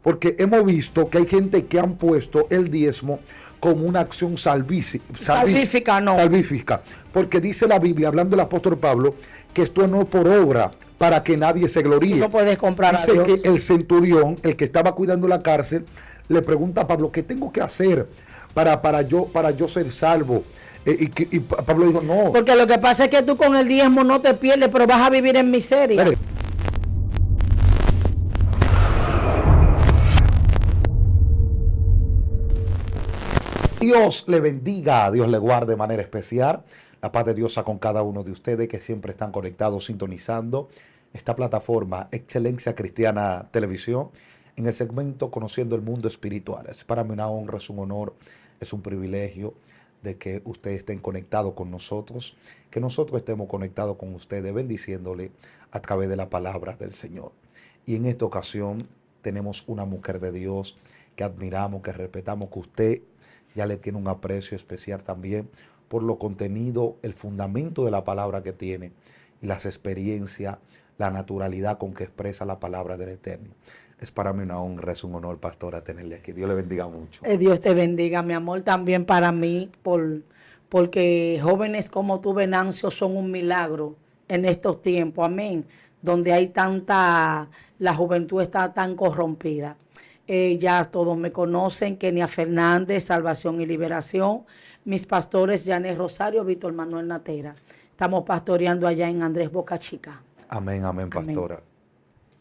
porque hemos visto que hay gente que han puesto el diezmo como una acción salvífica, porque dice la Biblia, hablando del apóstol Pablo, que esto no es por obra, para que nadie se gloríe. No puedes comprar dice a Dios. Que el centurión, el que estaba cuidando la cárcel, le pregunta a Pablo, ¿qué tengo que hacer para yo ser salvo? Y Pablo dijo, no. Porque lo que pasa es que tú con el diezmo no te pierdes, pero vas a vivir en miseria. Espere. Dios le bendiga, Dios le guarde de manera especial. La paz de Dios sea con cada uno de ustedes que siempre están conectados, sintonizando esta plataforma Excelencia Cristiana Televisión en el segmento Conociendo el Mundo Espiritual. Es para mí una honra, es un honor, es un privilegio de que ustedes estén conectados con nosotros, que nosotros estemos conectados con ustedes, bendiciéndole a través de la palabra del Señor. Y en esta ocasión tenemos una mujer de Dios que admiramos, que respetamos, que usted ya le tiene un aprecio especial también por lo contenido, el fundamento de la palabra que tiene y las experiencias, la naturalidad con que expresa la palabra del Eterno. Es para mí una honra, es un honor, pastora, tenerle aquí. Dios le bendiga mucho. Dios te bendiga, mi amor, también para mí, porque jóvenes como tú, Venancio, son un milagro en estos tiempos, amén, donde hay la juventud está tan corrompida. Ya todos me conocen, Kenia Fernández, Salvación y Liberación. Mis pastores, Janet Rosario, Víctor Manuel Natera. Estamos pastoreando allá en Andrés Boca Chica. Amén, amén, pastora.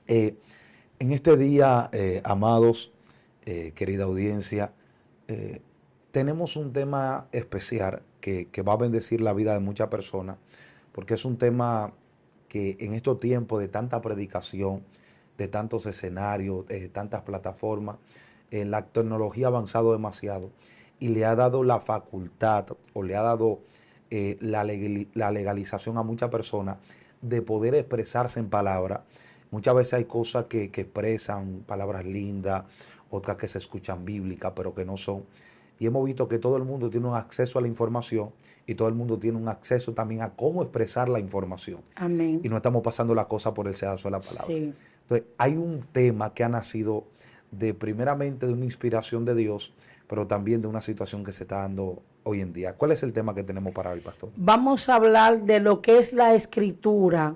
En este día, amados, querida audiencia, tenemos un tema especial que va a bendecir la vida de muchas personas, porque es un tema que en estos tiempos de tanta predicación, de tantos escenarios, de tantas plataformas, la tecnología ha avanzado demasiado y le ha dado la facultad o le ha dado la legalización a muchas personas de poder expresarse en palabras. Muchas veces hay cosas que expresan palabras lindas, otras que se escuchan bíblicas, pero que no son. Y hemos visto que todo el mundo tiene un acceso a la información y todo el mundo tiene un acceso también a cómo expresar la información. Amén. Y no estamos pasando la cosa por el sedazo de la palabra. Sí. Entonces, hay un tema que ha nacido primeramente de una inspiración de Dios, pero también de una situación que se está dando hoy en día. ¿Cuál es el tema que tenemos para hoy, pastor? Vamos a hablar de lo que es la escritura,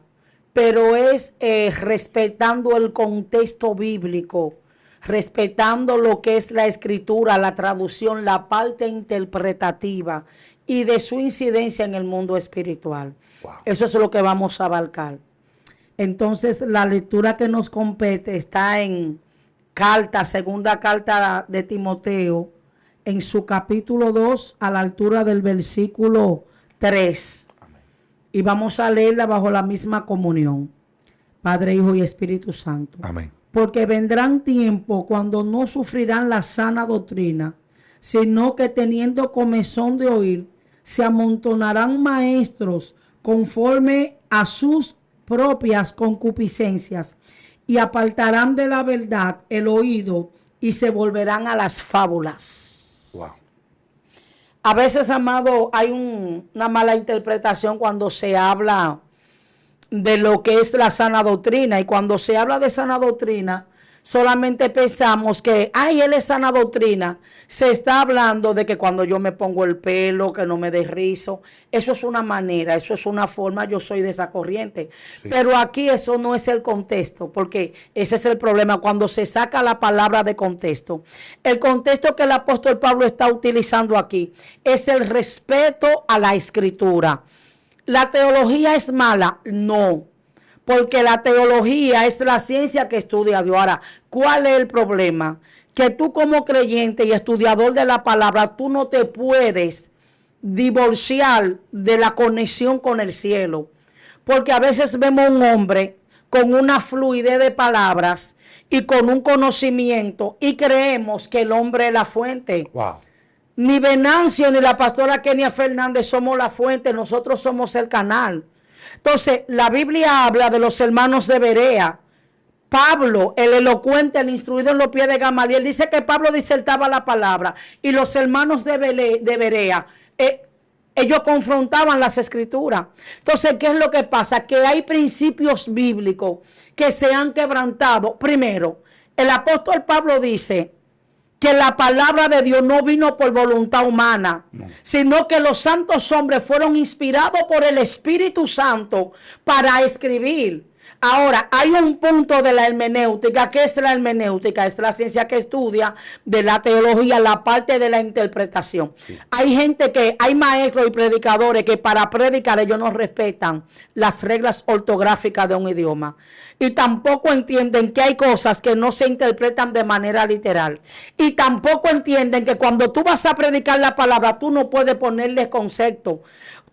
pero es respetando el contexto bíblico, respetando lo que es la escritura, la traducción, la parte interpretativa y de su incidencia en el mundo espiritual. Wow. Eso es lo que vamos a abarcar. Entonces, la lectura que nos compete está en segunda carta de Timoteo, en su capítulo 2, a la altura del versículo 3. Amén. Y vamos a leerla bajo la misma comunión. Padre, Hijo y Espíritu Santo. Amén. Porque vendrán tiempos cuando no sufrirán la sana doctrina, sino que teniendo comezón de oír, se amontonarán maestros conforme a sus propias concupiscencias y apartarán de la verdad el oído y se volverán a las fábulas. Wow. A veces, amado, hay una mala interpretación cuando se habla de lo que es la sana doctrina, y cuando se habla de sana doctrina solamente pensamos que, él es sana doctrina. Se está hablando de que cuando yo me pongo el pelo, que no me dé rizo. Eso es una manera, eso es una forma, yo soy de esa corriente. Sí. Pero aquí eso no es el contexto, porque ese es el problema cuando se saca la palabra de contexto. El contexto que el apóstol Pablo está utilizando aquí es el respeto a la escritura. ¿La teología es mala? No. Porque la teología es la ciencia que estudia Dios. Ahora, ¿cuál es el problema? Que tú como creyente y estudiador de la palabra, tú no te puedes divorciar de la conexión con el cielo. Porque a veces vemos un hombre con una fluidez de palabras y con un conocimiento y creemos que el hombre es la fuente. Wow. Ni Venancio ni la pastora Kenia Fernández somos la fuente, nosotros somos el canal. Entonces, la Biblia habla de los hermanos de Berea. Pablo, el elocuente, el instruido en los pies de Gamaliel, dice que Pablo disertaba la palabra. Y los hermanos de Berea, ellos confrontaban las escrituras. Entonces, ¿qué es lo que pasa? Que hay principios bíblicos que se han quebrantado. Primero, el apóstol Pablo dice que la palabra de Dios no vino por voluntad humana, sino que los santos hombres fueron inspirados por el Espíritu Santo para escribir. Ahora, hay un punto de la hermenéutica. ¿Qué es la hermenéutica? Es la ciencia que estudia de la teología, la parte de la interpretación. Sí. Hay maestros y predicadores que para predicar ellos no respetan las reglas ortográficas de un idioma. Y tampoco entienden que hay cosas que no se interpretan de manera literal. Y tampoco entienden que cuando tú vas a predicar la palabra, tú no puedes ponerle concepto.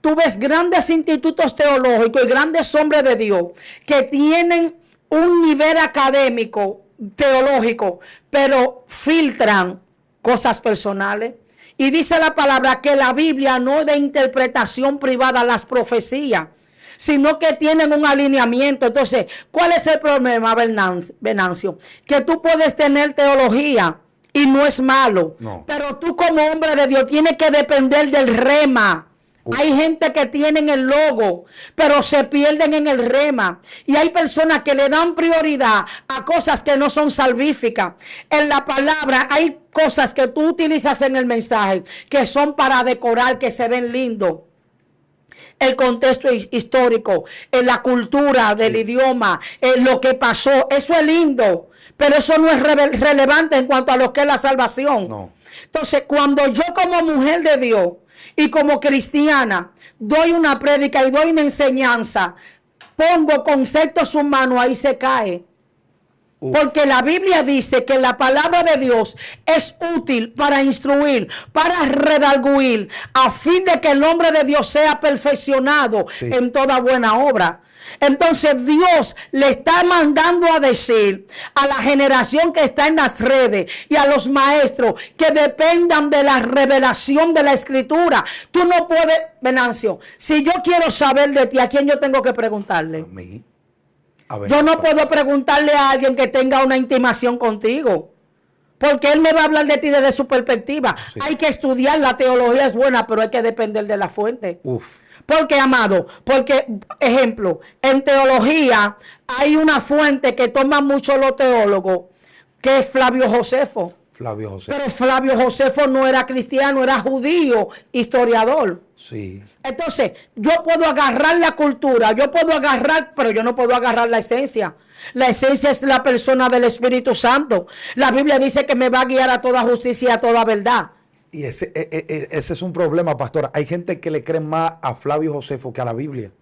Tú ves grandes institutos teológicos y grandes hombres de Dios que tienen un nivel académico, teológico, pero filtran cosas personales. Y dice la palabra que la Biblia no es de interpretación privada, las profecías, sino que tienen un alineamiento. Entonces, ¿cuál es el problema, Venancio? Que tú puedes tener teología y no es malo, pero tú como hombre de Dios tienes que depender del rema. Hay gente que tienen el logo, pero se pierden en el rema. Y hay personas que le dan prioridad a cosas que no son salvíficas. En la palabra hay cosas que tú utilizas en el mensaje que son para decorar, que se ven lindos. El contexto histórico, la cultura del idioma, lo que pasó, eso es lindo. Pero eso no es relevante en cuanto a lo que es la salvación. No. Entonces, cuando yo como mujer de Dios y como cristiana doy una prédica y doy una enseñanza, pongo conceptos humanos, ahí se cae. Porque la Biblia dice que la palabra de Dios es útil para instruir, para redarguir, a fin de que el hombre de Dios sea perfeccionado en toda buena obra. Entonces Dios le está mandando a decir a la generación que está en las redes y a los maestros que dependan de la revelación de la Escritura. Tú no puedes, Venancio, si yo quiero saber de ti, ¿a quién yo tengo que preguntarle? A mí. Yo no puedo preguntarle a alguien que tenga una intimación contigo, porque él me va a hablar de ti desde su perspectiva. Sí. Hay que estudiar, la teología es buena, pero hay que depender de la fuente. Porque, amado, ejemplo, en teología hay una fuente que toman mucho los teólogos, que es Flavio Josefo. Pero Flavio Josefo no era cristiano, era judío, historiador. Sí. Entonces, yo puedo agarrar la cultura, pero yo no puedo agarrar la esencia. La esencia es la persona del Espíritu Santo. La Biblia dice que me va a guiar a toda justicia y a toda verdad. Y ese es un problema, pastora. Hay gente que le cree más a Flavio Josefo que a la Biblia.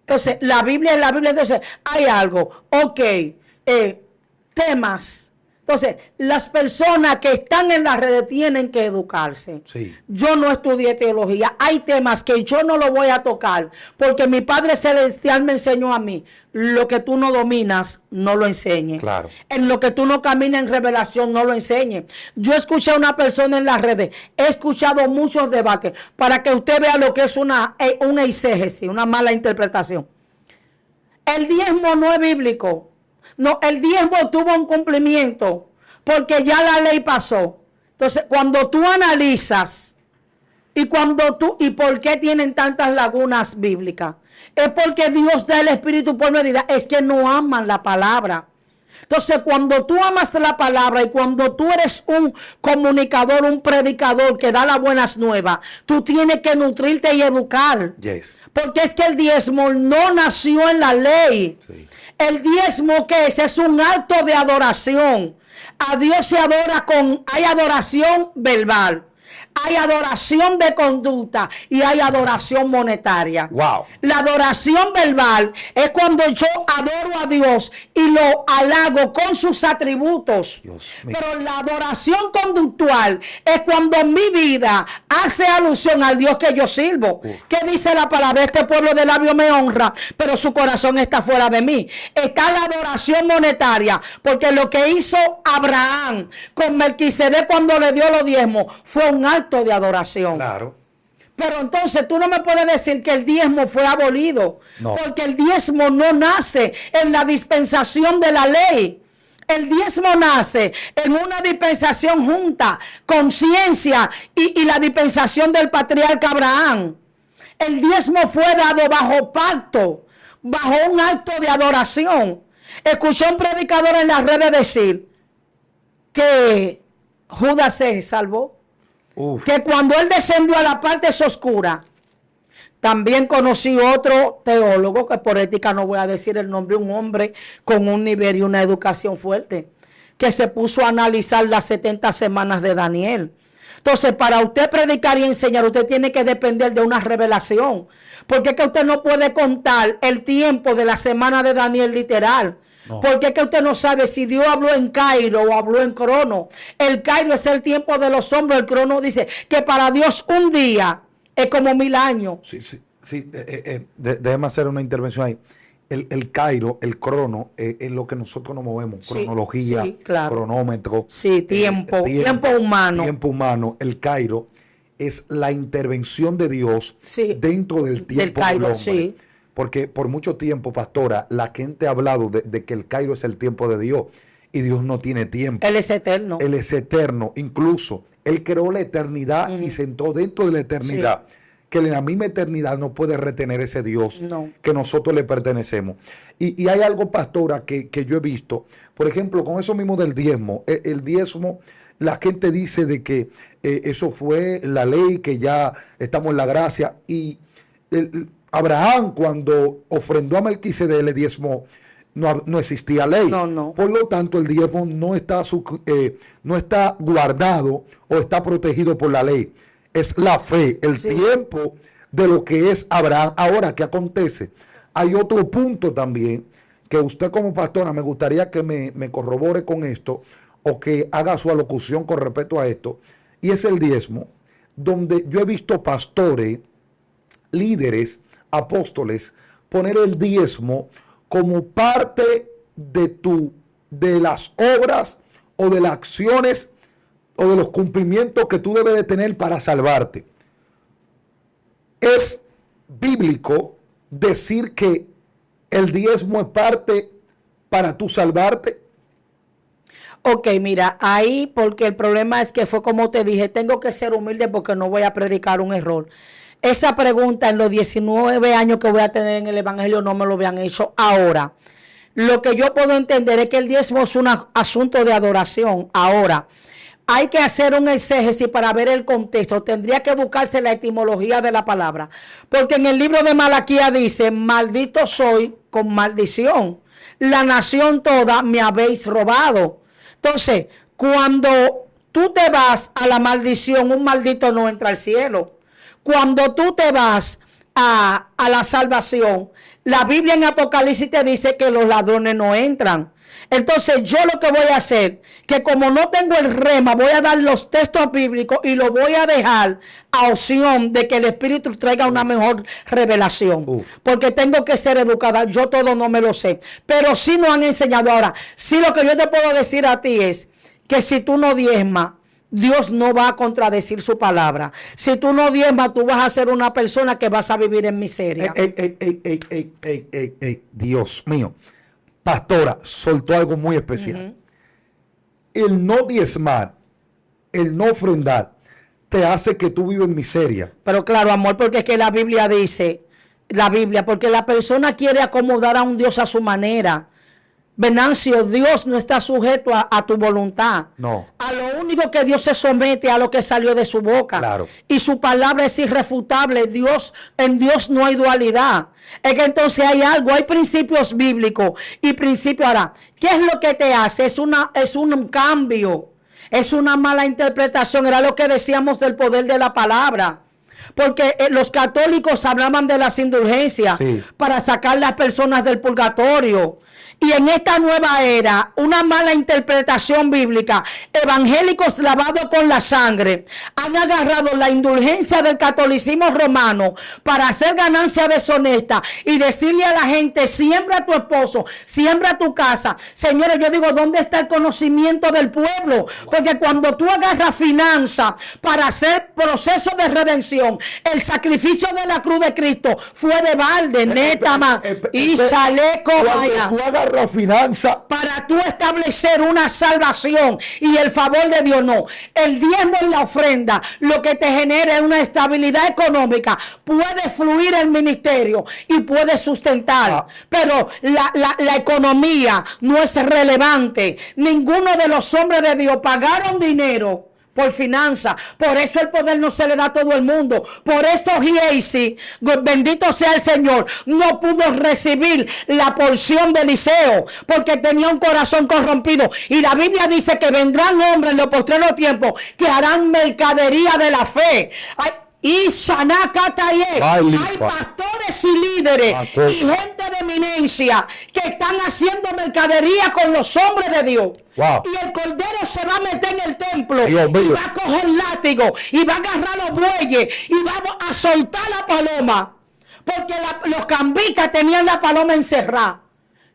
Entonces, la Biblia. Entonces, hay algo. Temas. Entonces, las personas que están en las redes tienen que educarse. Sí. Yo no estudié teología. Hay temas que yo no lo voy a tocar porque mi Padre Celestial me enseñó a mí. Lo que tú no dominas, no lo enseñes. Claro. En lo que tú no caminas en revelación, no lo enseñes. Yo escuché a una persona en las redes. He escuchado muchos debates para que usted vea lo que es una eisegesis, una mala interpretación. El diezmo no es bíblico. No, el diezmo tuvo un cumplimiento porque ya la ley pasó. Entonces, cuando tú analizas y por qué tienen tantas lagunas bíblicas, es porque Dios da el Espíritu por medida, es que no aman la palabra. Entonces, cuando tú amas la palabra y cuando tú eres un comunicador, un predicador que da las buenas nuevas, tú tienes que nutrirte y educar. Yes. Porque es que el diezmo no nació en la ley. Sí. El diezmo, ¿qué es? Es un acto de adoración. A Dios se adora hay adoración verbal, hay adoración de conducta y hay adoración monetaria. Wow. La adoración verbal es cuando yo adoro a Dios y lo halago con sus atributos. Pero la adoración conductual es cuando mi vida hace alusión al Dios que yo sirvo. ¿Qué dice la palabra? Este pueblo de labios me honra, pero su corazón está fuera de mí. Está la adoración monetaria, porque lo que hizo Abraham con Melquisedec cuando le dio los diezmos fue un acto de adoración. Claro. Pero entonces tú no me puedes decir que el diezmo fue abolido, porque el diezmo no nace en la dispensación de la ley. El diezmo nace en una dispensación junta, conciencia y la dispensación del patriarca Abraham. El diezmo fue dado bajo pacto, bajo un acto de adoración. Escuché a un predicador en las redes decir que Judas se salvó. Uf. Que cuando él descendió a la parte oscura, también conocí otro teólogo, que por ética no voy a decir el nombre, un hombre con un nivel y una educación fuerte, que se puso a analizar las 70 semanas de Daniel. Entonces, para usted predicar y enseñar, usted tiene que depender de una revelación. Porque es que usted no puede contar el tiempo de la semana de Daniel literal. No. Porque es que usted no sabe si Dios habló en Cairo o habló en crono. El Cairo es el tiempo de los hombres. El crono dice que para Dios un día es como 1000 años. Sí. Déjeme hacer una intervención ahí. El Cairo, el crono, es lo que nosotros nos movemos. Sí, cronología, claro. Cronómetro. Sí, tiempo humano. Tiempo humano. El Cairo es la intervención de Dios dentro del tiempo del Cairo, del hombre. Sí. Porque por mucho tiempo, pastora, la gente ha hablado de que el Cairo es el tiempo de Dios. Y Dios no tiene tiempo. Él es eterno. Él es eterno. Incluso, Él creó la eternidad y sentó dentro de la eternidad. Sí. Que en la misma eternidad no puede retener ese Dios que nosotros le pertenecemos. Y hay algo, pastora, que yo he visto. Por ejemplo, con eso mismo del diezmo. El diezmo, la gente dice de que eso fue la ley, que ya estamos en la gracia. Y Abraham, cuando ofrendó a Melquisedec, le diezmó. No existía ley. No. Por lo tanto, el diezmo no está guardado o está protegido por la ley. Es la fe, el tiempo de lo que es Abraham. Ahora, ¿qué acontece? Hay otro punto también que usted como pastora me gustaría que me corrobore con esto o que haga su alocución con respecto a esto. Y es el diezmo, donde yo he visto pastores, líderes, apóstoles, poner el diezmo como parte de las obras o de las acciones o de los cumplimientos que tú debes de tener para salvarte. Es bíblico decir que el diezmo es parte para tú salvarte. Ok, mira, ahí porque el problema es que fue como te dije, tengo que ser humilde porque no voy a predicar un error. Esa pregunta en los 19 años que voy a tener en el evangelio no me lo habían hecho ahora. Lo que yo puedo entender es que el diezmo es un asunto de adoración. Ahora, hay que hacer un exégesis para ver el contexto. Tendría que buscarse la etimología de la palabra. Porque en el libro de Malaquías dice, maldito soy con maldición. La nación toda me habéis robado. Entonces, cuando tú te vas a la maldición, un maldito no entra al cielo. Cuando tú te vas a la salvación, la Biblia en Apocalipsis te dice que los ladrones no entran. Entonces yo lo que voy a hacer, que como no tengo el rema, voy a dar los textos bíblicos y lo voy a dejar a opción de que el Espíritu traiga una mejor revelación. Porque tengo que ser educada, yo todo no me lo sé. Pero sí nos han enseñado ahora. Sí, lo que yo te puedo decir a ti es que si tú no diezmas, Dios no va a contradecir su palabra. Si tú no diezmas, tú vas a ser una persona que vas a vivir en miseria. Dios mío. Pastora, soltó algo muy especial. El no diezmar, el no ofrendar, te hace que tú vivas en miseria. Pero claro, amor, porque es que la Biblia dice, porque la persona quiere acomodar a un Dios a su manera. Venancio, Dios no está sujeto a tu voluntad. No. A lo único que Dios se somete a lo que salió de su boca. Claro. Y su palabra es irrefutable. En Dios no hay dualidad. Es que entonces hay algo, hay principios bíblicos y principios. Ahora, ¿qué es lo que te hace? Es un cambio. Es una mala interpretación. Era lo que decíamos del poder de la palabra. Porque los católicos hablaban de las indulgencias para sacar las personas del purgatorio. Y en esta nueva era, una mala interpretación bíblica, evangélicos lavados con la sangre, han agarrado la indulgencia del catolicismo romano para hacer ganancia deshonesta y decirle a la gente, siembra a tu esposo, siembra tu casa. Señores, yo digo, ¿dónde está el conocimiento del pueblo? Porque cuando tú agarras finanzas para hacer proceso de redención, el sacrificio de la cruz de Cristo fue de balde, neta, y chaleco. Cuando tú agarras ahorra finanzas. Para tú establecer una salvación y el favor de Dios, no. El diezmo y la ofrenda, lo que te genera es una estabilidad económica. Puede fluir el ministerio y puede sustentar. Pero la economía no es relevante. Ninguno de los hombres de Dios pagaron dinero por finanzas. Por eso el poder no se le da a todo el mundo. Por eso Giesi, bendito sea el Señor, no pudo recibir la porción de Eliseo, porque tenía un corazón corrompido. Y la Biblia dice que vendrán hombres en los postreros tiempos que harán mercadería de la fe. Hay pastores y líderes y gente de eminencia que están haciendo mercadería con los hombres de Dios. Wow. Y el cordero se va a meter en el templo y mío, va a coger látigo y va a agarrar los bueyes y va a soltar la paloma, porque los cambicas tenían la paloma encerrada.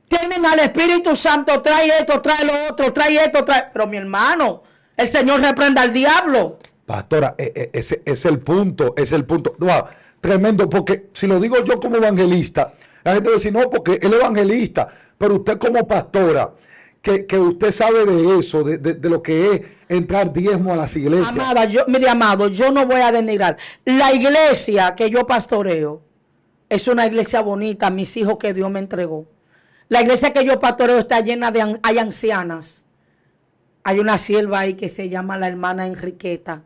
Tienen al Espíritu Santo, trae esto, trae lo otro, trae esto, trae. Pero mi hermano, el Señor reprenda al diablo. Pastora, ese es el punto, es el punto. Wow, tremendo, porque si lo digo yo como evangelista, la gente va a decir, no, porque él es evangelista, pero usted como pastora, que usted sabe de eso, de lo que es entrar diezmo a las iglesias. Amada, mire, amado, yo no voy a denigrar. La iglesia que yo pastoreo es una iglesia bonita, mis hijos que Dios me entregó. La iglesia que yo pastoreo está llena de, hay ancianas. Hay una sierva ahí que se llama la hermana Enriqueta.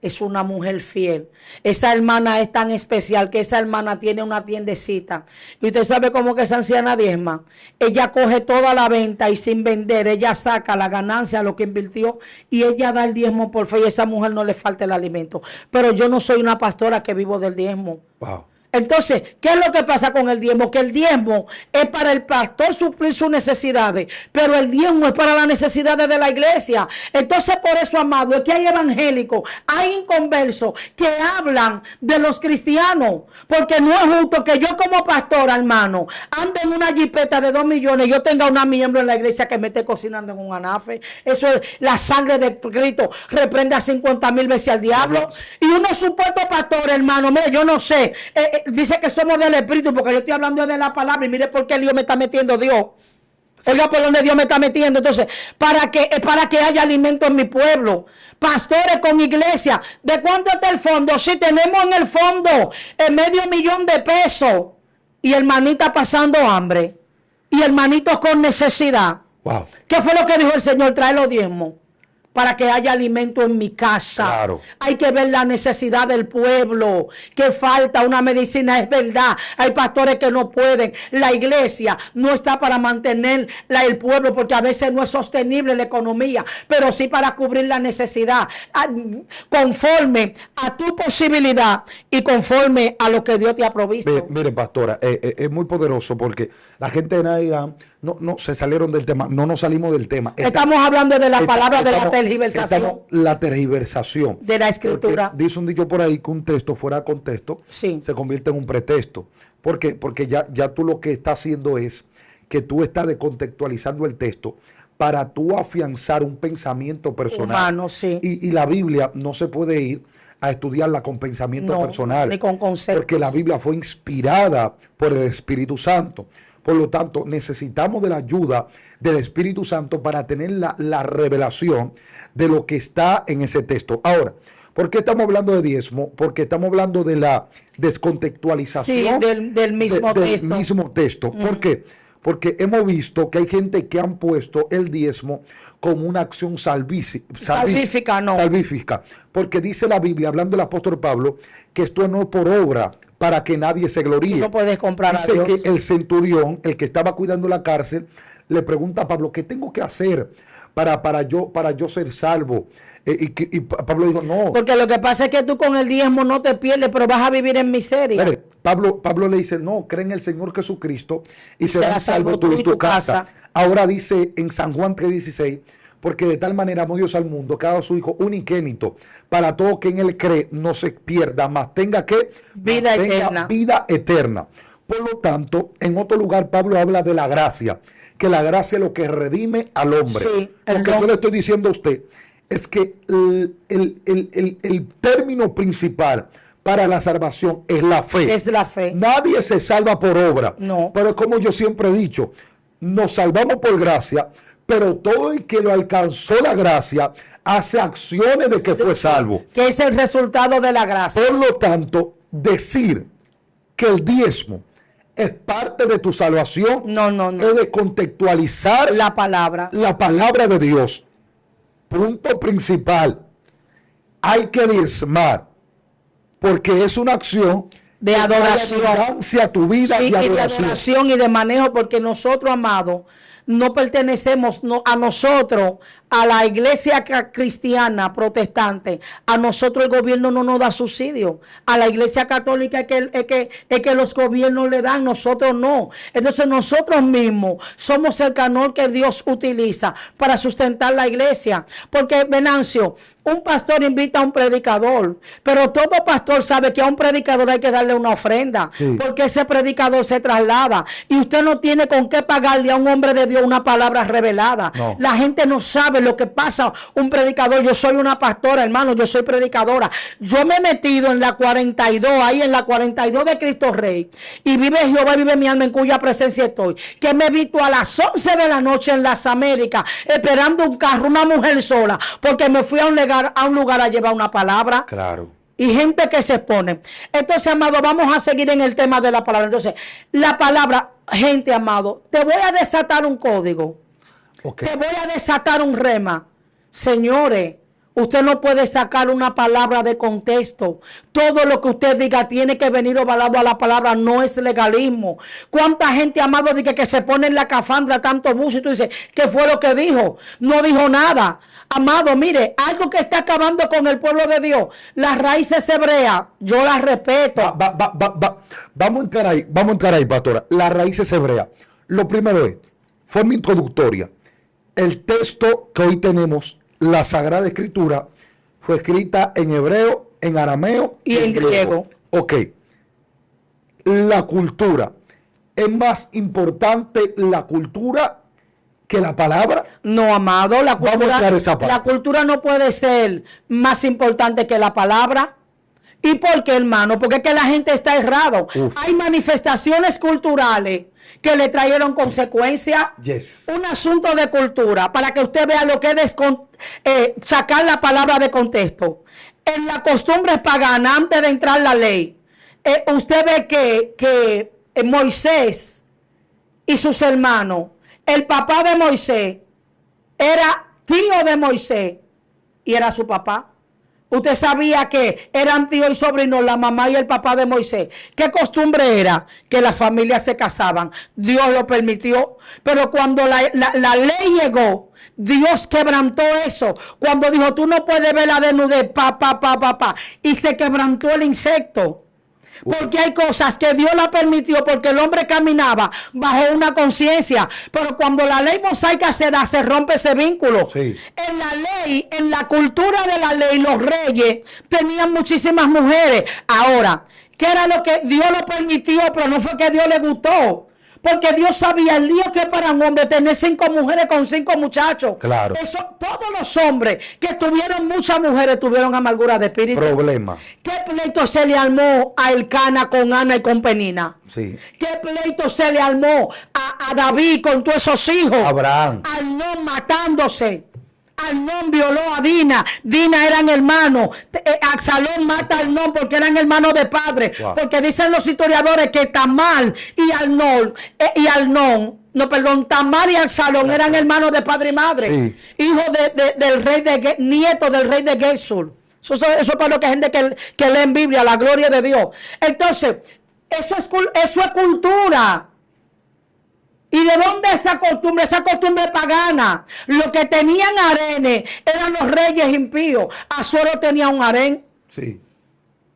Es una mujer fiel. Esa hermana es tan especial que esa hermana tiene una tiendecita. Y usted sabe cómo que esa anciana diezma. Ella coge toda la venta y sin vender, ella saca la ganancia, lo que invirtió, y ella da el diezmo por fe. Y a esa mujer no le falta el alimento. Pero yo no soy una pastora que vivo del diezmo. Wow. Entonces, ¿qué es lo que pasa con el diezmo? Que el diezmo es para el pastor suplir sus necesidades, pero el diezmo es para las necesidades de la iglesia. Entonces, por eso, amado, es que hay evangélicos, hay inconversos que hablan de los cristianos, porque no es justo que yo como pastora, hermano, ande en una jipeta de 2 millones, yo tenga una miembro en la iglesia que me esté cocinando en un anafe. Eso es la sangre de Cristo, reprende a 50,000 veces al diablo. Y unos supuestos pastores, hermano, mire, yo no sé, dice que somos del Espíritu, porque yo estoy hablando de la palabra y mire por qué Dios me está metiendo Dios. Oiga por donde Dios me está metiendo. Entonces, para que haya alimento en mi pueblo. Pastores con iglesia. ¿De cuánto está el fondo? Si tenemos en el fondo $500,000 de pesos. Y hermanita pasando hambre. Y hermanitos con necesidad. Wow. ¿Qué fue lo que dijo el Señor? Trae los diezmos para que haya alimento en mi casa. Claro. Hay que ver la necesidad del pueblo, que falta una medicina, es verdad. Hay pastores que no pueden. La iglesia no está para mantener el pueblo, porque a veces no es sostenible la economía, pero sí para cubrir la necesidad, conforme a tu posibilidad y conforme a lo que Dios te ha provisto. Miren, pastora, es muy poderoso, porque la gente de Naira no se salieron del tema, no nos salimos del tema. Estamos hablando de la palabra de la tergiversación. La tergiversación de la escritura. Porque dice un dicho por ahí que un texto fuera de contexto se convierte en un pretexto. ¿Por qué? Porque ya tú lo que estás haciendo es que tú estás descontextualizando el texto para tú afianzar un pensamiento personal. Humano, sí. Y la Biblia no se puede ir a estudiarla con pensamiento personal. Ni con conceptos. Porque la Biblia fue inspirada por el Espíritu Santo. Por lo tanto, necesitamos de la ayuda del Espíritu Santo para tener la revelación de lo que está en ese texto. Ahora, ¿por qué estamos hablando de diezmo? Porque estamos hablando de la descontextualización del mismo texto. ¿Por qué? Porque hemos visto que hay gente que han puesto el diezmo como una acción salvífica. Porque dice la Biblia, hablando del apóstol Pablo, que esto no es por obra para que nadie se gloríe. No puedes comprar dice a Dios. Que el centurión, el que estaba cuidando la cárcel, le pregunta a Pablo, ¿qué tengo que hacer para yo ser salvo? Y Pablo dijo, no. Porque lo que pasa es que tú con el diezmo no te pierdes, pero vas a vivir en miseria. Mire, Pablo le dice, no, cree en el Señor Jesucristo y serás salvo tú y tu casa. Ahora dice en San Juan 3:16, porque de tal manera amó Dios al mundo, que ha dado a su Hijo unigénito, para todo que en él cree no se pierda, mas tenga que vida eterna. Por lo tanto, en otro lugar Pablo habla de la gracia, que la gracia es lo que redime al hombre. Sí, lo que yo le estoy diciendo a usted es que el término principal para la salvación es la fe. Es la fe. Nadie se salva por obra. No. Pero es como yo siempre he dicho, nos salvamos por gracia, pero todo el que lo alcanzó la gracia hace acciones de que fue salvo. Que es el resultado de la gracia. Por lo tanto, decir que el diezmo es parte de tu salvación, no. Es de contextualizar la palabra de Dios. Punto principal. Hay que diezmar, porque es una acción de adoración hacia tu vida, sí, y adoración. de adoración y de manejo, porque nosotros, amados, no pertenecemos a nosotros, a la iglesia cristiana protestante. A nosotros el gobierno no nos da subsidio. A la iglesia católica es que los gobiernos le dan, nosotros no. Entonces nosotros mismos somos el canal que Dios utiliza para sustentar la iglesia. Porque, Venancio, un pastor invita a un predicador, pero todo pastor sabe que a un predicador hay que darle una ofrenda, sí, porque ese predicador se traslada y usted no tiene con qué pagarle a un hombre de Dios una palabra revelada. No. La gente no sabe lo que pasa un predicador. Yo soy una pastora, hermano, yo soy predicadora. Yo me he metido en la 42, ahí en la 42 de Cristo Rey, y vive Jehová, vive mi alma, en cuya presencia estoy, que me he visto a las 11 de la noche en las Américas esperando un carro, una mujer sola, porque me fui a un lugar a llevar una palabra. Claro. Y gente que se expone. Entonces, amado, vamos a seguir en el tema de la palabra. Entonces, la palabra, gente, amado, te voy a desatar un código. Okay. Te voy a desatar un rema. Señores, usted no puede sacar una palabra de contexto. Todo lo que usted diga tiene que venir ovalado a la palabra. No es legalismo. ¿Cuánta gente, amado, dice que se pone en la cafandra tanto buzo y tú dices, ¿qué fue lo que dijo? No dijo nada. Amado, mire, algo que está acabando con el pueblo de Dios, las raíces hebreas, yo las respeto. Vamos a entrar ahí, pastora. Las raíces hebreas. Lo primero es, forma introductoria. El texto que hoy tenemos, la Sagrada Escritura, fue escrita en hebreo, en arameo y en griego. Ok. La cultura. ¿Es más importante la cultura que la palabra? No, amado, la cultura no puede ser más importante que la palabra. ¿Y por qué, hermano? Porque es que la gente está errado. Hay manifestaciones culturales que le trajeron consecuencias. Yes. Un asunto de cultura, para que usted vea lo que es sacar la palabra de contexto. En la costumbre pagana, antes de entrar la ley, usted ve que Moisés y sus hermanos, el papá de Moisés era tío de Moisés y era su papá. Usted sabía que eran tío y sobrino, la mamá y el papá de Moisés. ¿Qué costumbre era? Que las familias se casaban. Dios lo permitió. Pero cuando la ley llegó, Dios quebrantó eso. Cuando dijo, tú no puedes ver la desnudez, y se quebrantó el insecto. Porque hay cosas que Dios la permitió porque el hombre caminaba bajo una conciencia. Pero cuando la ley mosaica se da, se rompe ese vínculo. Sí. En la ley, en la cultura de la ley, los reyes tenían muchísimas mujeres. Ahora, ¿qué era lo que Dios lo permitió? Pero no fue que Dios le gustó. Porque Dios sabía el lío que para un hombre tener 5 mujeres con 5 muchachos. Claro. Eso, todos los hombres que tuvieron muchas mujeres tuvieron amargura de espíritu. Problema. ¿Qué pleito se le armó a Elcana con Ana y con Penina? Sí. ¿Qué pleito se le armó a David con todos esos hijos? Abraham. Amnón matándose. Amnón violó a Dina. Dina eran hermanos. Absalón mata a Amnón porque eran hermanos de padre. Wow. Porque dicen los historiadores que Tamar y Amnón, Tamar y Absalón eran hermanos de padre y madre. Sí. Hijos del rey nieto del rey de Gesur. Eso es para lo que hay gente que lee en Biblia, la gloria de Dios. Entonces, eso es cultura. ¿Y de dónde esa costumbre? Esa costumbre pagana. Lo que tenían harenes eran los reyes impíos. Asuero tenía un harén. Sí.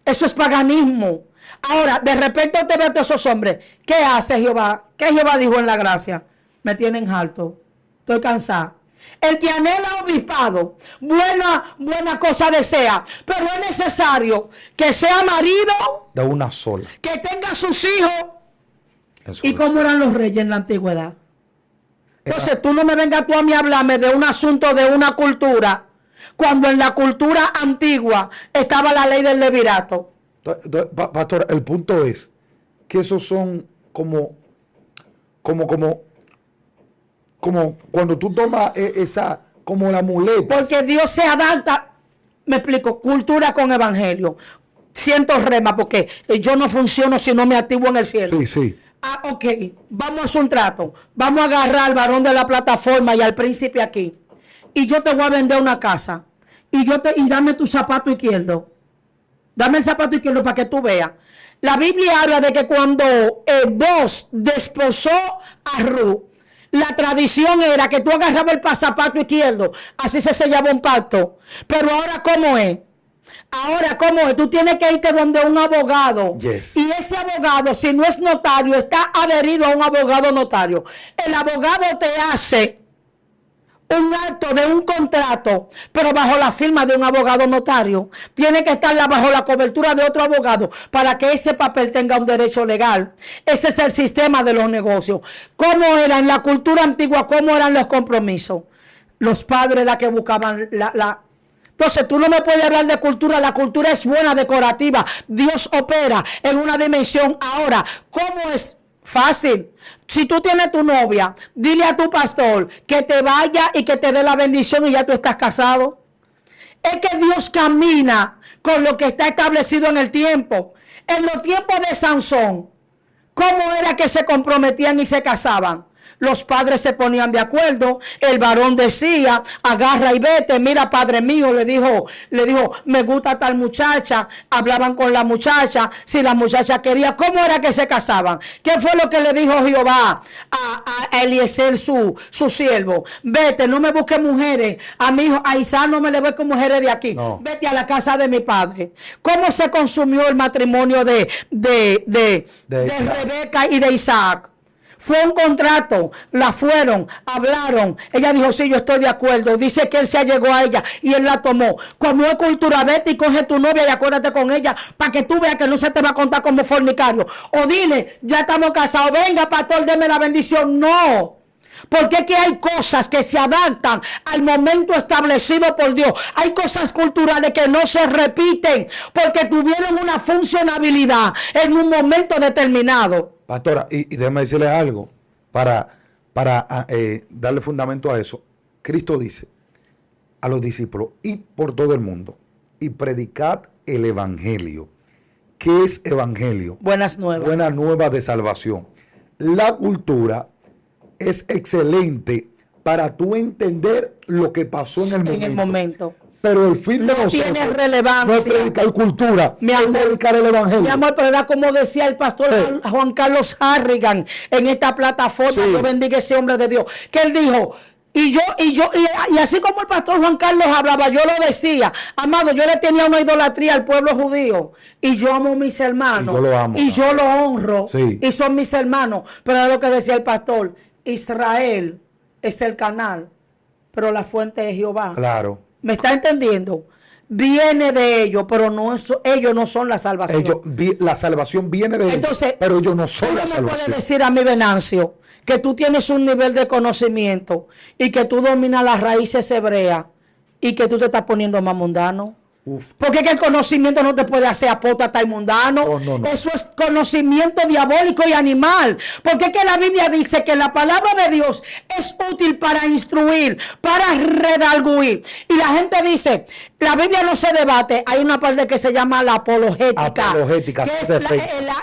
Eso es paganismo. Ahora, de repente usted ve a todos esos hombres. ¿Qué hace Jehová? ¿Qué Jehová dijo en la gracia? Me tienen harto. Estoy cansado. El que anhela obispado, buena cosa desea. Pero es necesario que sea marido de una sola. Que tenga sus hijos. ¿Y cómo eran los reyes en la antigüedad? Entonces tú no me vengas tú a mí a hablarme de un asunto de una cultura, cuando en la cultura antigua estaba la ley del levirato. Pastor, el punto es que esos son como como cuando tú tomas esa, como la muleta. Porque Dios se adapta, me explico, cultura con evangelio. Siento rema porque yo no funciono si no me activo en el cielo. Sí, sí. Ah, ok, vamos a hacer un trato. Vamos a agarrar al varón de la plataforma y al príncipe aquí. Y yo te voy a vender una casa. Y dame tu zapato izquierdo. Dame el zapato izquierdo para que tú veas. La Biblia habla de que cuando Boaz desposó a Ruth, la tradición era que tú agarrabas el zapato izquierdo, así se sellaba un pacto. Pero ahora, ¿cómo es? Ahora, ¿cómo es? Tú tienes que irte donde un abogado. Yes. Y ese abogado, si no es notario, está adherido a un abogado notario. El abogado te hace un acto de un contrato, pero bajo la firma de un abogado notario. Tiene que estar bajo la cobertura de otro abogado para que ese papel tenga un derecho legal. Ese es el sistema de los negocios. ¿Cómo era en la cultura antigua? ¿Cómo eran los compromisos? Los padres la que buscaban Entonces tú no me puedes hablar de cultura. La cultura es buena, decorativa. Dios opera en una dimensión. Ahora, ¿cómo es? Fácil. Si tú tienes tu novia, dile a tu pastor que te vaya y que te dé la bendición y ya tú estás casado. Es que Dios camina con lo que está establecido en el tiempo. En los tiempos de Sansón, ¿cómo era que se comprometían y se casaban? Los padres se ponían de acuerdo, el varón decía, agarra y vete, mira padre mío, le dijo, me gusta tal muchacha, hablaban con la muchacha, si la muchacha quería, ¿cómo era que se casaban? ¿Qué fue lo que le dijo Jehová a Eliezer su siervo? Vete, no me busques mujeres, a mi hijo, a Isaac no me le voy con mujeres de aquí, no. Vete a la casa de mi padre. ¿Cómo se consumió el matrimonio de Rebeca y de Isaac? Fue un contrato, la fueron, hablaron, ella dijo, sí, yo estoy de acuerdo, dice que él se allegó a ella y él la tomó. Como es cultura, vete y coge tu novia y acuérdate con ella para que tú veas que no se te va a contar como fornicario. O dile, ya estamos casados, venga pastor, deme la bendición. No, porque es que hay cosas que se adaptan al momento establecido por Dios. Hay cosas culturales que no se repiten porque tuvieron una funcionalidad en un momento determinado. Pastora, y déjame decirle algo para darle fundamento a eso. Cristo dice a los discípulos, id por todo el mundo y predicad el evangelio. ¿Qué es evangelio? Buenas nuevas. Buenas nuevas de salvación. La cultura es excelente para tú entender lo que pasó en el momento. Pero el fin de nosotros tiene relevancia. No es predicar cultura, es predicar el evangelio. Mi amor, pero era como decía el pastor Juan Carlos Harrigan en esta plataforma, yo bendiga ese hombre de Dios, que él dijo, y así como el pastor Juan Carlos hablaba, yo lo decía, amado, yo le tenía una idolatría al pueblo judío, y yo amo a mis hermanos, y yo lo amo, y yo lo honro, sí. Y son mis hermanos, pero era lo que decía el pastor, Israel es el canal, pero la fuente es Jehová. Claro. ¿Me está entendiendo? Viene de ellos, pero ellos no son la salvación. La salvación viene de ellos, pero ellos no son la salvación. Tú no me puedes decir a mí, Venancio, que tú tienes un nivel de conocimiento y que tú dominas las raíces hebreas y que tú te estás poniendo más mundano. Uf. Porque es que el conocimiento no te puede hacer apóstata y mundano. No. Eso es conocimiento diabólico y animal. Porque es que la Biblia dice que la palabra de Dios es útil para instruir, para redarguir. Y la gente dice, la Biblia no se debate. Hay una parte que se llama la apologética.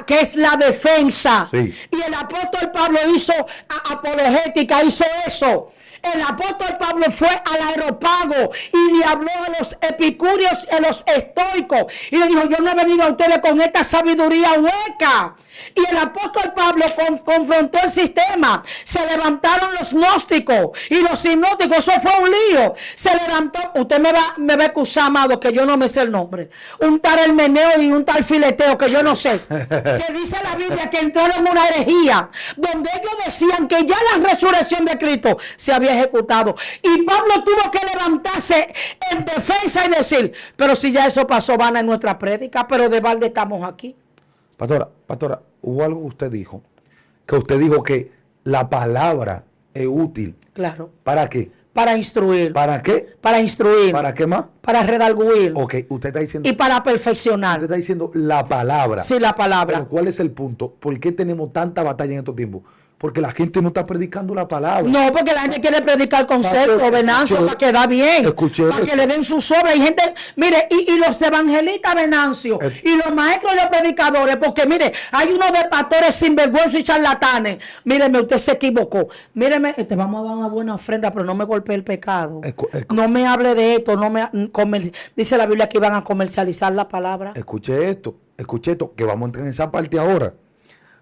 Que es la defensa. Sí. Y el apóstol Pablo hizo apologética, hizo eso. El apóstol Pablo fue al Areópago y le habló a los epicúreos y a los estoicos. Y le dijo, yo no he venido a ustedes con esta sabiduría hueca. Y el apóstol Pablo confrontó el sistema. Se levantaron los gnósticos y los sinóticos. Eso fue un lío. Se levantó, usted me va a acusar, amado, que yo no me sé el nombre. Un tal Hermeneo y un tal Fileteo, que yo no sé. Que dice la Biblia que entraron en una herejía, donde ellos decían que ya la resurrección de Cristo se había ejecutado. Y Pablo tuvo que levantarse en defensa y decir, pero si ya eso pasó, van a nuestra prédica, pero de balde estamos aquí. Pastora, hubo algo que usted dijo que la palabra es útil. Claro. ¿Para qué? Para instruir. ¿Para qué? Para instruir. ¿Para qué más? Para redarguir. Ok, usted está diciendo. Y para perfeccionar. Usted está diciendo la palabra. Sí, la palabra. Pero ¿cuál es el punto? ¿Por qué tenemos tanta batalla en estos tiempos? Porque la gente no está predicando la palabra. No, porque la gente quiere predicar concepto, Venancio, para que da bien. Para que le den sus obras. Y gente, mire, y los evangelistas, Venancio, y los maestros y los predicadores, porque mire, hay unos de pastores sinvergüenza y charlatanes. Míreme, usted se equivocó. Míreme, te vamos a dar una buena ofrenda, pero no me golpee el pecado. No me hable de esto, dice la Biblia que iban a comercializar la palabra. Escuche esto, que vamos a entrar en esa parte ahora.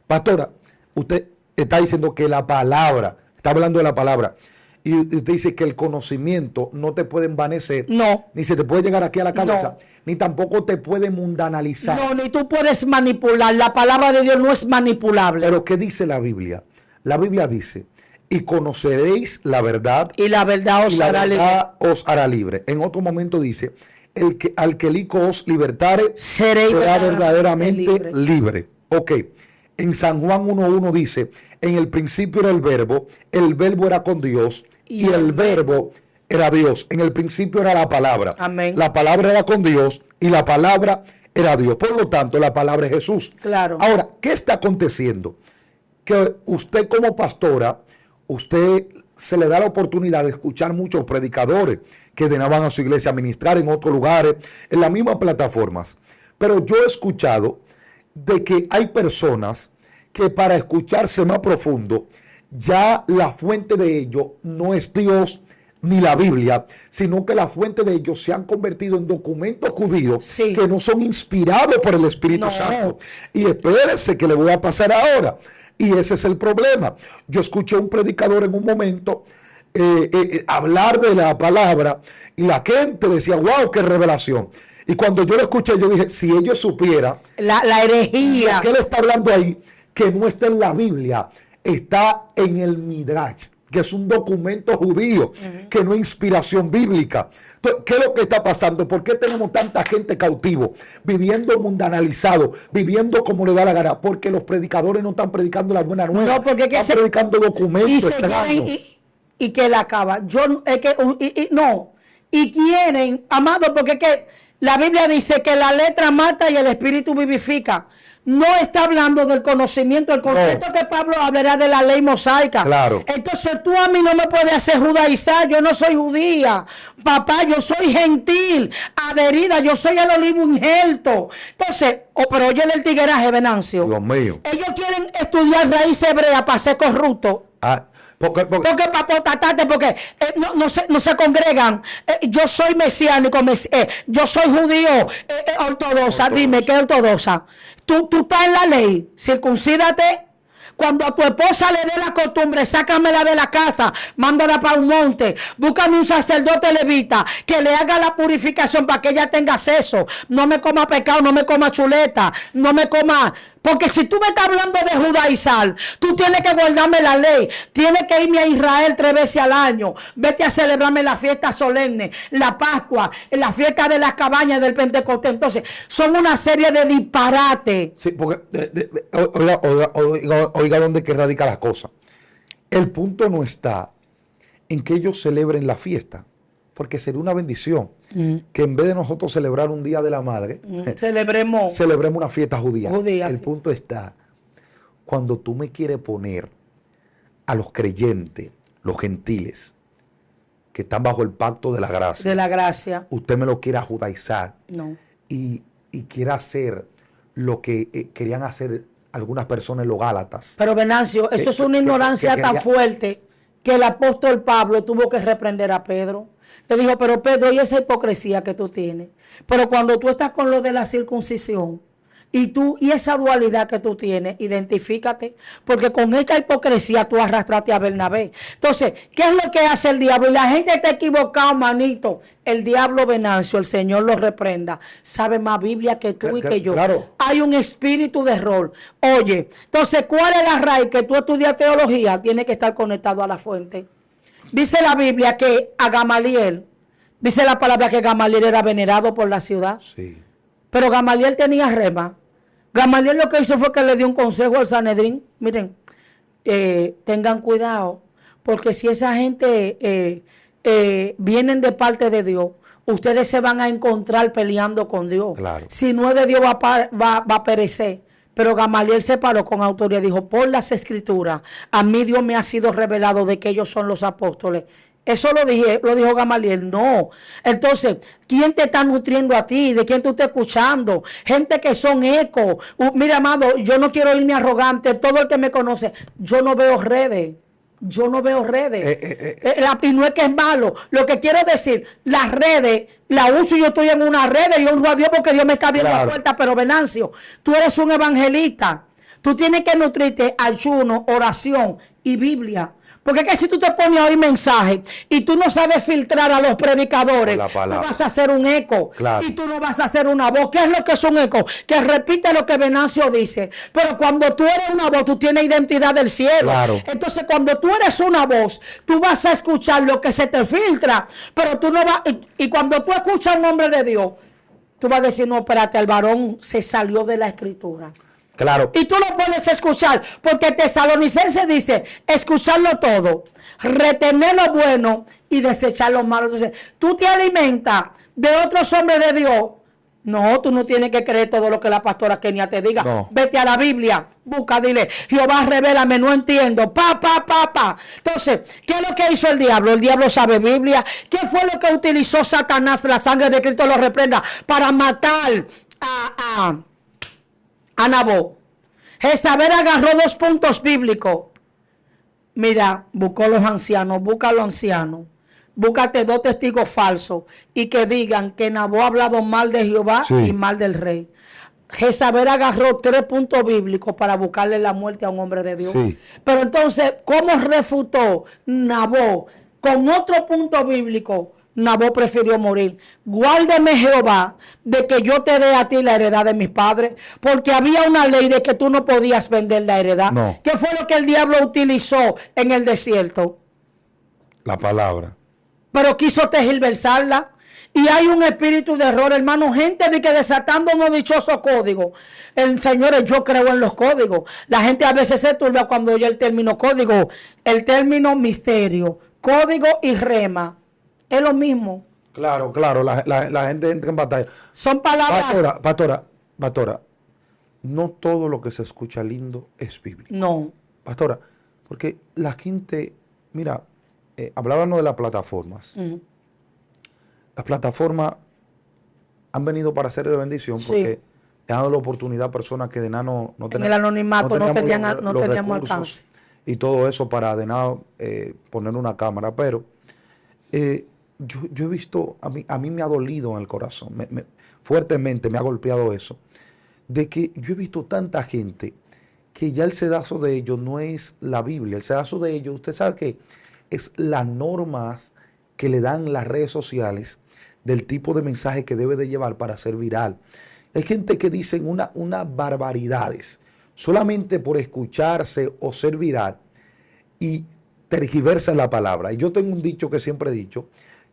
Pastora, usted está diciendo que la palabra, está hablando de la palabra, y usted dice que el conocimiento no te puede envanecer, no, ni se te puede llegar aquí a la cabeza, no, ni tampoco te puede mundanalizar. No, ni tú puedes manipular, la palabra de Dios no es manipulable. Pero ¿qué dice la Biblia? La Biblia dice, y conoceréis la verdad, y la verdad os hará libre. En otro momento dice, al que el Hijo os libertare, será verdaderamente libre. Ok. En San Juan 1.1 dice, en el principio era el verbo era con Dios y el verbo era Dios. En el principio era la palabra. Amén. La palabra era con Dios y la palabra era Dios. Por lo tanto, la palabra es Jesús. Claro. Ahora, ¿qué está aconteciendo? Que usted como pastora, usted se le da la oportunidad de escuchar muchos predicadores que van a su iglesia a ministrar en otros lugares, en las mismas plataformas. Pero yo he escuchado de que hay personas que para escucharse más profundo, ya la fuente de ellos no es Dios ni la Biblia, sino que la fuente de ellos se han convertido en documentos judíos que no son inspirados por el Espíritu Santo. Y espérense que le voy a pasar ahora. Y ese es el problema. Yo escuché a un predicador en un momento hablar de la palabra y la gente decía, wow, qué revelación. Y cuando yo lo escuché, yo dije, si ellos supieran la herejía que él está hablando ahí, que no está en la Biblia, está en el Midrash, que es un documento judío, que no es inspiración bíblica. Entonces, ¿qué es lo que está pasando? ¿Por qué tenemos tanta gente cautivo, viviendo mundanalizado, viviendo como le da la gana? Porque los predicadores no están predicando la buena nueva, no, porque están predicando documentos extraños. Y que la acaba. Y quieren, amado, porque es que la Biblia dice que la letra mata y el espíritu vivifica. No está hablando del conocimiento. El concepto que Pablo hablará de la ley mosaica. Claro. Entonces tú a mí no me puedes hacer judaizar. Yo no soy judía. Papá, yo soy gentil, adherida. Yo soy el olivo injerto. Entonces, pero oye el tigueraje, Venancio. Dios mío. Ellos quieren estudiar raíz hebrea para ser corruptos. Porque para potatarte, porque no se congregan. Yo soy mesiánico, yo soy judío ortodoxa. Dime, ¿qué es ortodoxa? Tú estás en la ley, circuncídate. Cuando a tu esposa le dé la costumbre, sácamela de la casa, mándala para un monte, búscame un sacerdote levita que le haga la purificación para que ella tenga acceso. No me coma pecado, no me coma chuleta, no me coma... Porque si tú me estás hablando de judaizar, tú tienes que guardarme la ley. Tienes que irme a Israel 3 veces al año. Vete a celebrarme la fiesta solemne, la Pascua, la fiesta de las cabañas del Pentecostés. Entonces, son una serie de disparates. Sí, porque, oiga dónde que radica la cosa. El punto no está en que ellos celebren la fiesta, porque sería una bendición que en vez de nosotros celebrar un Día de la Madre, celebremos una fiesta judía. El punto está, cuando tú me quieres poner a los creyentes, los gentiles, que están bajo el pacto de la gracia, usted me lo quiere judaizar y quiere hacer lo que querían hacer algunas personas, los Gálatas. Pero Venancio, esto es una ignorancia tan fuerte que el apóstol Pablo tuvo que reprender a Pedro. Le dijo, pero Pedro, y esa hipocresía que tú tienes. Pero cuando tú estás con lo de la circuncisión y esa dualidad que tú tienes, identifícate, porque con esta hipocresía tú arrastraste a Bernabé. Entonces, ¿qué es lo que hace el diablo? Y la gente está equivocada, manito. El diablo, Venancio, el Señor lo reprenda, sabe más Biblia que tú y que yo. Claro. Hay un espíritu de error. Oye, entonces, ¿cuál es la raíz? Que tú estudias teología, tiene que estar conectado a la fuente. Dice la Biblia que a Gamaliel, dice la palabra que Gamaliel era venerado por la ciudad. Sí. Pero Gamaliel tenía rema. Gamaliel lo que hizo fue que le dio un consejo al Sanedrín. Miren, tengan cuidado, porque si esa gente vienen de parte de Dios, ustedes se van a encontrar peleando con Dios. Claro. Si no es de Dios va a perecer. Pero Gamaliel se paró con autoridad y dijo, por las escrituras, a mí Dios me ha sido revelado de que ellos son los apóstoles. Eso lo dijo Gamaliel, no. Entonces, ¿quién te está nutriendo a ti? ¿De quién tú estás escuchando? Gente que son eco. Mira, amado, yo no quiero irme arrogante. Todo el que me conoce, yo no veo redes. Yo no veo redes. Y no es que es malo. Lo que quiero decir, las redes, la uso y yo estoy en una red y honro a Dios porque Dios me está abriendo la puerta. Pero Venancio, tú eres un evangelista. Tú tienes que nutrirte ayuno, oración y Biblia. Porque es que si tú te pones a oír mensajes y tú no sabes filtrar a los predicadores, tú vas a hacer un eco y tú no vas a hacer una voz. ¿Qué es lo que es un eco? Que repite lo que Venancio dice. Pero cuando tú eres una voz, tú tienes identidad del cielo. Entonces, cuando tú eres una voz, tú vas a escuchar lo que se te filtra. Pero tú no vas... Y cuando tú escuchas a un hombre de Dios, tú vas a decir, no, espérate, el varón se salió de la escritura. Claro. Y tú lo puedes escuchar, porque Tesalonicense dice, escucharlo todo, retener lo bueno y desechar lo malo. Entonces, tú te alimentas de otros hombres de Dios. No, tú no tienes que creer todo lo que la pastora Kenia te diga. No. Vete a la Biblia, busca, dile, Jehová, revélame, no entiendo. Entonces, ¿qué es lo que hizo el diablo? El diablo sabe Biblia. ¿Qué fue lo que utilizó Satanás? La sangre de Cristo lo reprenda para matar a Nabot. Jezabel agarró 2 puntos bíblicos. Mira, buscó los ancianos, busca a los ancianos. Búscate 2 testigos falsos y que digan que Nabot ha hablado mal de Jehová y mal del rey. Jezabel agarró 3 puntos bíblicos para buscarle la muerte a un hombre de Dios. Pero entonces, ¿cómo refutó Nabot con otro punto bíblico? Nabot prefirió morir. Guárdeme, Jehová, de que yo te dé a ti la heredad de mis padres, porque había una ley de que tú no podías vender la heredad. No. ¿Qué fue lo que el diablo utilizó en el desierto? La palabra. Pero quiso tergiversarla. Y hay un espíritu de error, hermano. Gente de que desatando unos dichosos códigos. Señores, yo creo en los códigos. La gente a veces se turba cuando oye el término código. El término misterio, código y rema. Es lo mismo. Claro, la gente entra en batalla. Son palabras. Pastora, no todo lo que se escucha lindo es bíblico. No. Pastora, porque la gente, mira, hablábamos de las plataformas. Las plataformas han venido para ser de bendición porque han dado la oportunidad a personas que de nada no en el anonimato no teníamos alcance. Y todo eso para de nada poner una cámara, pero... Yo he visto, a mí me ha dolido en el corazón, fuertemente me ha golpeado eso, de que yo he visto tanta gente que ya el sedazo de ellos no es la Biblia, el sedazo de ellos, usted sabe que es las normas que le dan las redes sociales del tipo de mensaje que debe de llevar para ser viral. Hay gente que dicen unas barbaridades solamente por escucharse o ser viral y tergiversa la palabra. Y yo tengo un dicho que siempre he dicho,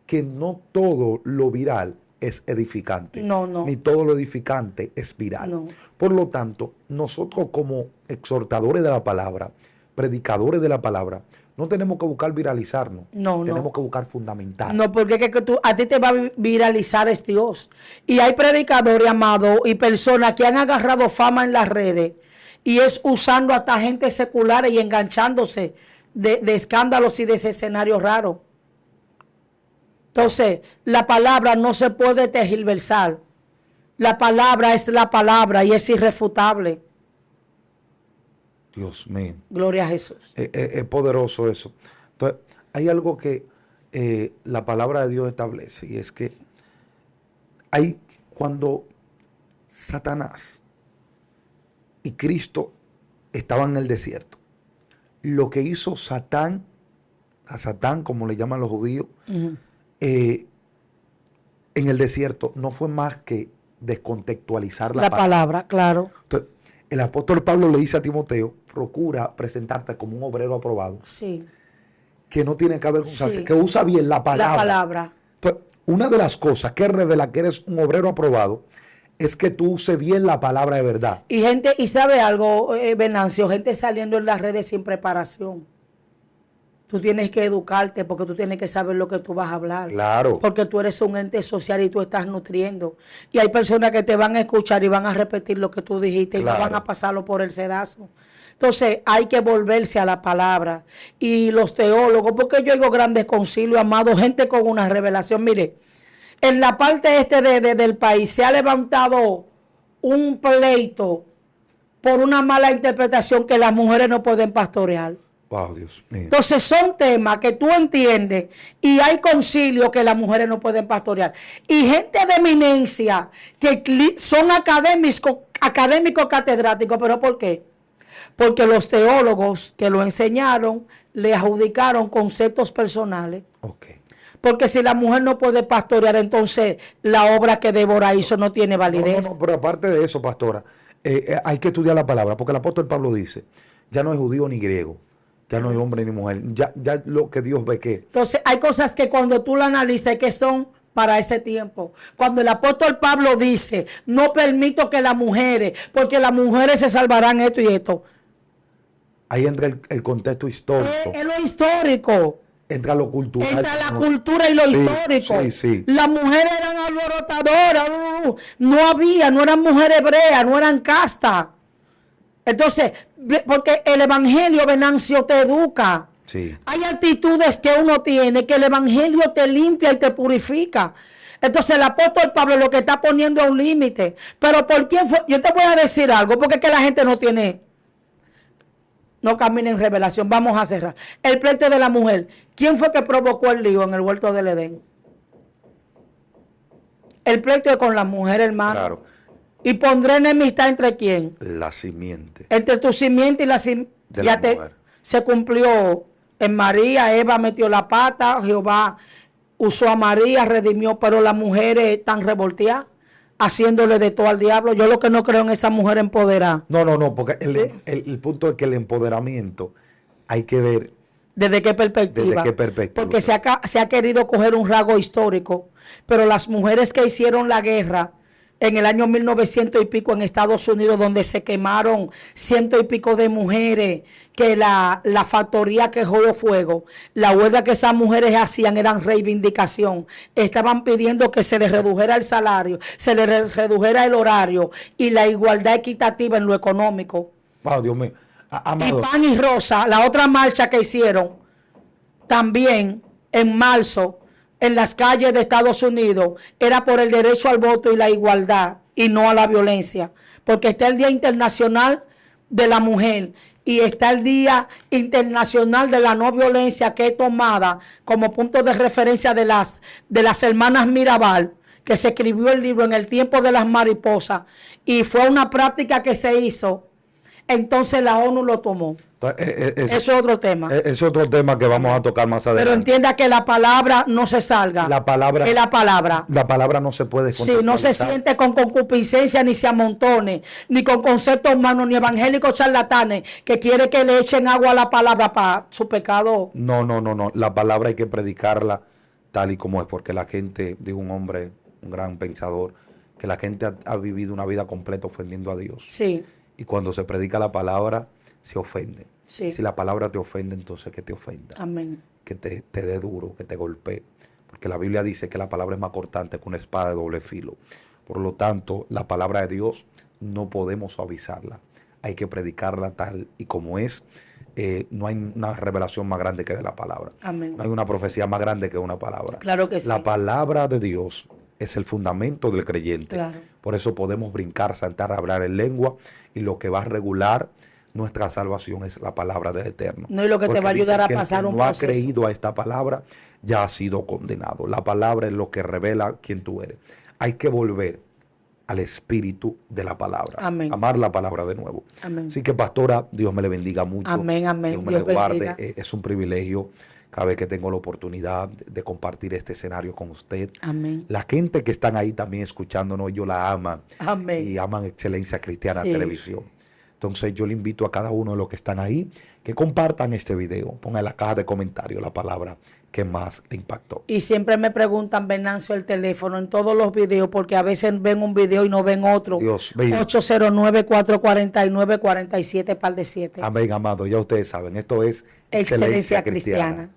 que no todo lo viral es edificante. No. Ni todo lo edificante es viral. No. Por lo tanto, nosotros como exhortadores de la palabra, predicadores de la palabra, no tenemos que buscar viralizarnos. Tenemos que buscar fundamentar. No, porque a ti te va a viralizar es Dios. Y hay predicadores, amados, y personas que han agarrado fama en las redes y es usando hasta gente secular y enganchándose de escándalos y de ese escenario raro. Entonces, la palabra no se puede tergiversar. La palabra es la palabra y es irrefutable. Dios mío. Gloria a Jesús. Es poderoso eso. Entonces, hay algo que la palabra de Dios establece y es que cuando Satanás y Cristo estaban en el desierto, lo que hizo Satán, a Satán como le llaman los judíos, en el desierto no fue más que descontextualizar la palabra, claro. Entonces, el apóstol Pablo le dice a Timoteo, procura presentarte como un obrero aprobado. Sí. Que no tiene que avergonzarse, que usa bien la palabra. La palabra. Entonces, una de las cosas que revela que eres un obrero aprobado es que tú uses bien la palabra de verdad. Y sabe algo, Venancio, gente saliendo en las redes sin preparación. Tú tienes que educarte porque tú tienes que saber lo que tú vas a hablar. Claro. Porque tú eres un ente social y tú estás nutriendo. Y hay personas que te van a escuchar y van a repetir lo que tú dijiste y no van a pasarlo por el sedazo. Entonces hay que volverse a la palabra. Y los teólogos, porque yo oigo grandes concilios, amado, gente con una revelación. Mire, en la parte del país se ha levantado un pleito por una mala interpretación que las mujeres no pueden pastorear. Wow, Dios mío. Entonces son temas que tú entiendes y hay concilio que las mujeres no pueden pastorear. Y gente de eminencia que son académicos catedráticos, ¿pero por qué? Porque los teólogos que lo enseñaron le adjudicaron conceptos personales. Okay. Porque si la mujer no puede pastorear, entonces la obra que Débora hizo no tiene validez. No, pero aparte de eso, pastora, hay que estudiar la palabra, porque el apóstol Pablo dice, ya no es judío ni griego, ya no hay hombre ni mujer, ya lo que Dios ve que... Entonces hay cosas que cuando tú la analizas que son para ese tiempo. Cuando el apóstol Pablo dice, no permito que las mujeres, porque las mujeres se salvarán esto y esto. Ahí entra el contexto histórico. Es lo histórico. Entra lo cultural. Entra la cultura y lo histórico. Sí, sí. Las mujeres eran alborotadoras. No eran mujeres hebreas, no eran castas. Entonces, porque el evangelio, Venancio, te educa. Sí. Hay actitudes que uno tiene que el evangelio te limpia y te purifica. Entonces el apóstol Pablo lo que está poniendo es un límite. Pero ¿por quién fue? Yo te voy a decir algo, porque es que la gente no camina en revelación. Vamos a cerrar. El pleito de la mujer. ¿Quién fue que provocó el lío en el huerto del Edén? El pleito es con la mujer, hermano. Claro. ¿Y pondré enemistad entre quién? La simiente. Entre tu simiente y la simiente. De la mujer. Se cumplió en María. Eva metió la pata. Jehová usó a María, redimió. Pero las mujeres están revolteadas, haciéndole de todo al diablo. Yo lo que no creo en esa mujer empoderada. No, porque el punto es que el empoderamiento hay que ver. ¿Desde qué perspectiva? ¿Desde qué perspectiva? Porque se ha querido coger un rasgo histórico, pero las mujeres que hicieron la guerra en el año 1900 y pico en Estados Unidos, donde se quemaron 100 y pico de mujeres, que la factoría que jodió fuego, la huelga que esas mujeres hacían eran reivindicación. Estaban pidiendo que se les redujera el salario, se les redujera el horario y la igualdad equitativa en lo económico. Wow, Dios mío. Amado. Y Pan y Rosa, la otra marcha que hicieron también en marzo en las calles de Estados Unidos, era por el derecho al voto y la igualdad y no a la violencia, porque está el Día Internacional de la Mujer y está el Día Internacional de la No Violencia, que es tomada como punto de referencia de las hermanas Mirabal, que se escribió el libro en el tiempo de las mariposas y fue una práctica que se hizo. Entonces la ONU lo tomó. Eso es otro tema. Es otro tema que vamos a tocar más adelante. Pero entienda que la palabra no se salga. La palabra es la palabra. La palabra no se puede sí, no se siente con concupiscencia, ni se amontone, ni con conceptos humanos, ni evangélicos charlatanes que quiere que le echen agua a la palabra para su pecado. No. La palabra hay que predicarla tal y como es, porque la gente, digo, un hombre, un gran pensador, que la gente ha vivido una vida completa ofendiendo a Dios. Sí. Y cuando se predica la palabra, se ofende. Sí. Si la palabra te ofende, entonces que te ofenda. Amén. Que te dé duro, que te golpee. Porque la Biblia dice que la palabra es más cortante que una espada de doble filo. Por lo tanto, la palabra de Dios no podemos suavizarla. Hay que predicarla tal y como es. No hay una revelación más grande que de la palabra. Amén. No hay una profecía más grande que una palabra. Claro que sí. La palabra de Dios es el fundamento del creyente. Claro. Por eso podemos brincar, saltar, hablar en lengua, y lo que va a regular nuestra salvación es la palabra del Eterno. No, y lo que te va a ayudar a pasar un proceso. El que no ha creído a esta palabra ya ha sido condenado. La palabra es lo que revela quién tú eres. Hay que volver al espíritu de la palabra. Amén. Amar la palabra de nuevo. Amén. Así que, pastora, Dios me le bendiga mucho. Amén, amén. Dios me le guarde. Es un privilegio cada vez que tengo la oportunidad de compartir este escenario con usted. Amén. La gente que están ahí también escuchándonos, ellos la aman. Amén. Y aman Excelencia Cristiana Televisión. Entonces yo le invito a cada uno de los que están ahí que compartan este video. Pongan en la caja de comentarios la palabra que más le impactó. Y siempre me preguntan, Venancio, el teléfono en todos los videos, porque a veces ven un video y no ven otro. Dios mío. 809-449-47 par de 7. Amén, amado. Ya ustedes saben, esto es Excelencia Cristiana.